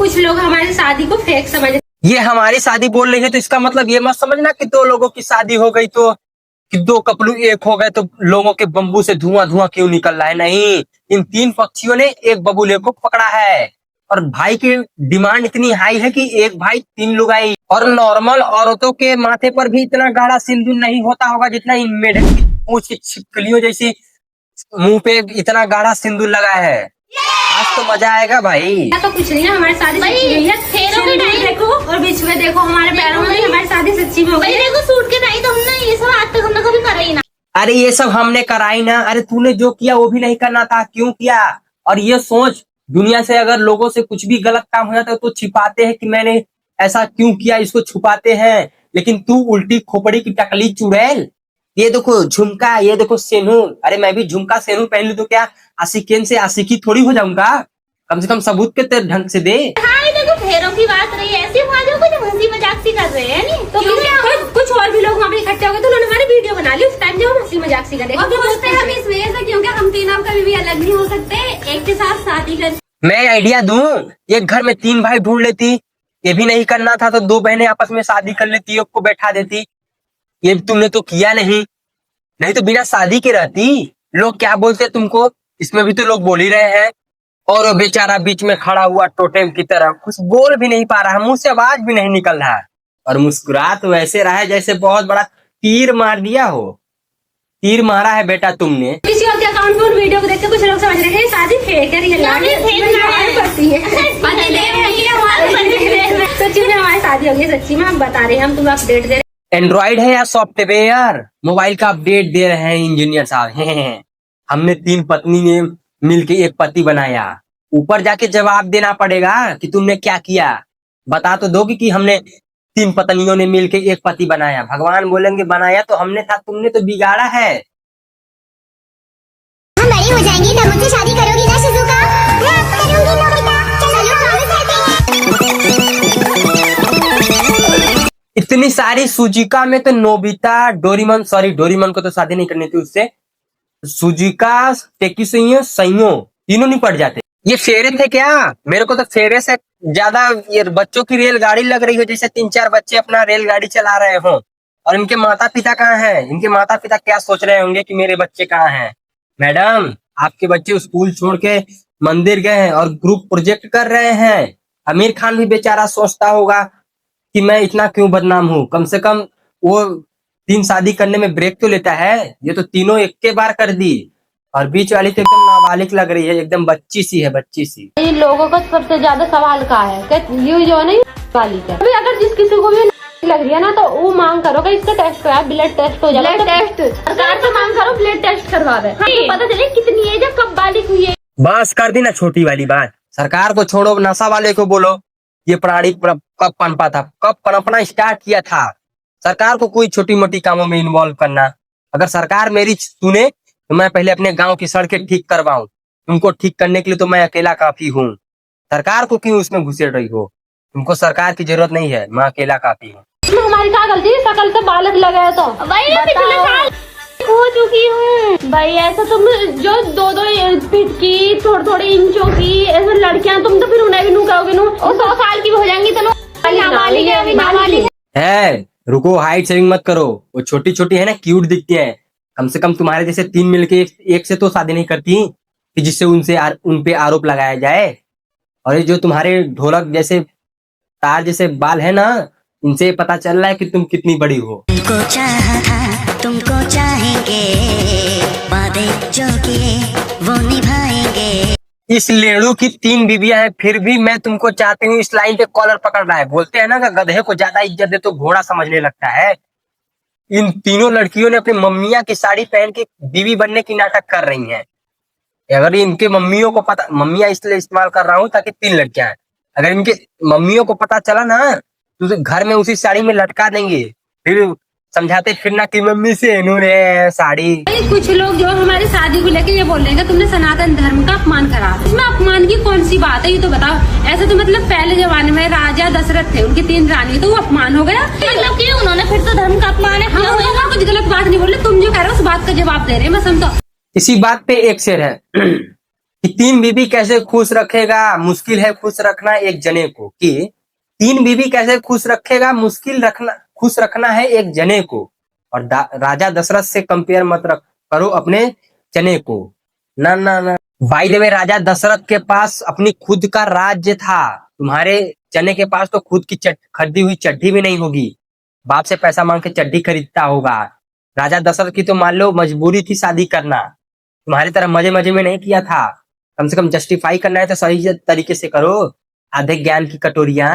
कुछ लोग हमारी शादी को फेक समझ। ये हमारी शादी बोल रही है तो इसका मतलब ये मत समझना कि दो लोगों की शादी हो गई तो कि दो कपड़ू एक हो गए तो लोगों के बम्बू से धुआं धुआं क्यों निकल रहा है। नहीं, इन तीन पक्षियों ने एक बबूले को पकड़ा है और भाई की डिमांड इतनी हाई है कि एक भाई तीन लुगाई। और नॉर्मल औरतों के माथे पर भी इतना गाढ़ा सिंदूर नहीं होता होगा जितना इन मेढक की पूंछ की छिपकलियों जैसी मुंह पे इतना गाढ़ा सिंदूर लगा है। आज तो मजा आएगा भाई। तो कुछ नहीं है, हमारी शादी सच्ची हुई है। फेरों की टाई देखो और बीच में देखो हमारे पैरों में हमारी शादी सच्ची में हो गई। देखो सूट के टाई तो हमने ये सब आज तक हमने कभी करा ही ना। अरे ये सब हमने कराई ना। अरे तूने जो किया वो भी नहीं करना था, क्यों किया? और ये सोच, दुनिया से अगर लोगों से कुछ भी गलत काम हो जाता है तो छिपाते हैं कि मैंने ऐसा क्यों किया, इसको छुपाते हैं। लेकिन तू उल्टी खोपड़ी की टकली चुड़ैल, ये देखो झुमका, ये देखो सेनूर। अरे मैं भी झुमका सेनूर पहन लूं तो क्या आशिकीन से आशिकी थोड़ी हो जाऊंगा? कम से कम सबूत के तेरे ढंग से दे। हाँ देखो फेरों की बात रही है, ऐसी वहाँ जो कुछ हंसी मजाक सी कर रहे हैं नहीं तो कुछ और भी लोग वहाँ पे इकट्ठे हो गए तो उन्होंने हमारी वीडियो बना ली उस टाइम जब हम हंसी मजाक सी कर रहे हैं। हम इस वजह से क्योंकि हम तीनों कभी भी अलग नहीं हो सकते, एक के साथ शादी कर। मैं आइडिया दूं, एक घर में तीन भाई ढूंढ लेती। ये भी नहीं करना था तो दो बहनें आपस में शादी कर लेती, एक को बैठा देती। ये तुमने तो किया नहीं, नहीं तो बिना शादी के रहती। लोग क्या बोलते तुमको, इसमें भी तो लोग बोल ही रहे हैं। और वो बेचारा बीच में खड़ा हुआ टोटेम की तरह कुछ बोल भी नहीं पा रहा, मुंह से आवाज भी नहीं निकल रहा और मुस्कुरा तो ऐसे रहा है जैसे बहुत बड़ा तीर मार दिया हो। तीर मारा है बेटा तुमने। किसी और के अकाउंट में वीडियो को देख के कुछ लोग समझ रहे हैं शादी फेक है, रियल है। सच्ची में हमारी शादी होगी, सच्ची में हम बता रहे हैं, हम तुम्हें अपडेट दे रहे हैं। एंड्रॉइड है या सॉफ्टवेयर, मोबाइल का अपडेट दे रहे हैं इंजीनियर साहब। हमने तीन पत्नी ने मिलके एक पति बनाया, ऊपर जाके जवाब देना पड़ेगा कि तुमने क्या किया। बता तो दोगे कि हमने तीन पत्नियों ने मिलके एक पति बनाया। भगवान बोलेंगे बनाया तो हमने था, तुमने तो बिगाड़ा है। हम बड़ी हो जाएंगी तब मुझसे शादी करोगी ना शिजुका? मैं करूंगी नोबिता, चलो इतनी सारी सुजिका में तो नोबिता, डोरेमोन, सॉरी डोरेमोन को तो शादी नहीं करनी थी उससे। सुजिका, टेकिसुयो, सइयो तीनों नहीं पड़ जाते। ये फेरे थे क्या? मेरे को तो फेरे से ज्यादा ये बच्चों की रेलगाड़ी लग रही हो, जैसे तीन चार बच्चे अपना रेलगाड़ी चला रहे हो। और इनके माता पिता कहाँ हैं? इनके माता पिता क्या सोच रहे होंगे कि मेरे बच्चे कहाँ हैं? मैडम, आपके बच्चे स्कूल छोड़ के मंदिर गए हैं और ग्रुप प्रोजेक्ट कर रहे हैं। आमिर खान भी बेचारा सोचता होगा कि मैं इतना क्यों बदनाम हूँ। कम से कम वो तीन शादी करने में ब्रेक तो लेता है। ये तो तीनों एक के बार कर दी और बीच वाली तो एकदम नाबालिग लग रही है, एकदम बच्ची सी है, बच्ची सी। इन लोगों का सबसे ज्यादा सवाल का है कि ये जो है ना वाली का, अभी अगर जिस किसी को भी लग रही है ना तो वो मांग करो कि इसका टेस्ट करा, ब्लड टेस्ट हो जाए। ब्लड टेस्ट सरकार से मांग करो, ब्लड टेस्ट करवा दे, तो पता चले कितनी एज है, कब बालिग हुई है। बस कर दी ना छोटी वाली बात। सरकार को छोड़ो, नशा वाले को बोलो ये प्राणी कब पनपा था, कब पनपना स्टार्ट किया था। सरकार को कोई छोटी मोटी कामों में इन्वॉल्व करना। अगर सरकार मेरी सुने तो मैं पहले अपने गांव की सड़कें ठीक करवाऊं। तुमको ठीक करने के लिए तो मैं अकेला काफी हूँ। सरकार को क्यों उसमें घुसे रही हो? तुमको सरकार की जरूरत नहीं है, मैं अकेला काफी हूँ। हमारी क्या गलती है? शकल से बालक लगा तो वही पिछले साल हो चुकी हूँ भाई। ऐसा तुम जो दो फीट की, थोड़े इंचों की ऐसे लड़कियां, तुम तो फिर उन्हें भी नू कहोगे नू, और 100 साल की भी हो जाएंगी। तो नाबालिग है, अभी नाबालिग है। रुको, हाइट शेयरिंग मत करो। वो छोटी छोटी है ना, क्यूट दिखती है। कम से कम तुम्हारे जैसे तीन मिलके एक से तो शादी नहीं करती कि जिससे उन पे आरोप लगाया जाए। और ये जो तुम्हारे ढोलक जैसे तार जैसे बाल है ना, इनसे पता चल रहा है कि तुम कितनी बड़ी हो। तुमको चाहा, तुमको चाहेंगे, वादे जो किए वो निभाएंगे। इस लेड़ू की तीन बीबियां हैं, फिर भी मैं तुमको चाहती हूँ। इस लाइन पे कॉलर पकड़ रहा है। बोलते हैं ना कि गधे को ज्यादा इज्जत दे तो घोड़ा समझने लगता है। इन तीनों लड़कियों ने अपनी मम्मियां की साड़ी पहन के बीवी बनने की नाटक कर रही हैं। अगर इनके मम्मियों को पता, मम्मियां इसलिए इस्तेमाल कर रहा हूँ ताकि तीन लड़कियां हैं, अगर इनके मम्मियों को पता चला ना तो घर में उसी साड़ी में लटका देंगे। फिर समझाते फिरना कि मम्मी से इन्होंने साड़ी। कुछ लोग जो हमारी शादी को लेके ये बोल रहे हैं कि तुमने सनातन धर्म का अपमान करा। इसमें अपमान की कौन सी बात है, ये तो बताओ। ऐसे तो मतलब पहले जमाने में राजा दशरथ थे, उनकी 3 रानी, तो वो अपमान हो गया। मतलब कि उन्होंने फिर तो धर्म का अपमान है। हम कुछ गलत बात नहीं बोल रहे, तुम जो कह रहे हो उस बात का जवाब दे रहे हैं, बस हम तो। इसी बात पे एक शेर है कि 3 बीबी कैसे खुश रखेगा, मुश्किल है खुश रखना एक जने को। कि 3 बीबी कैसे खुश रखेगा, खुश रखना है एक जने को। और राजा दशरथ से कंपेयर मत करो अपने चने को। ना ना ना, बाय द वे राजा दशरथ के पास अपनी खुद का राज्य था, तुम्हारे चने के पास तो खुद की खरीदी हुई चड्डी भी नहीं होगी, बाप से पैसा मांग के चड्डी खरीदता होगा। राजा दशरथ की तो मान लो मजबूरी थी शादी करना, तुम्हारी तरह मजे मजे में नहीं किया था। कम से कम जस्टिफाई करना है तो सही तरीके से करो, आधे ज्ञान की कटोरियां।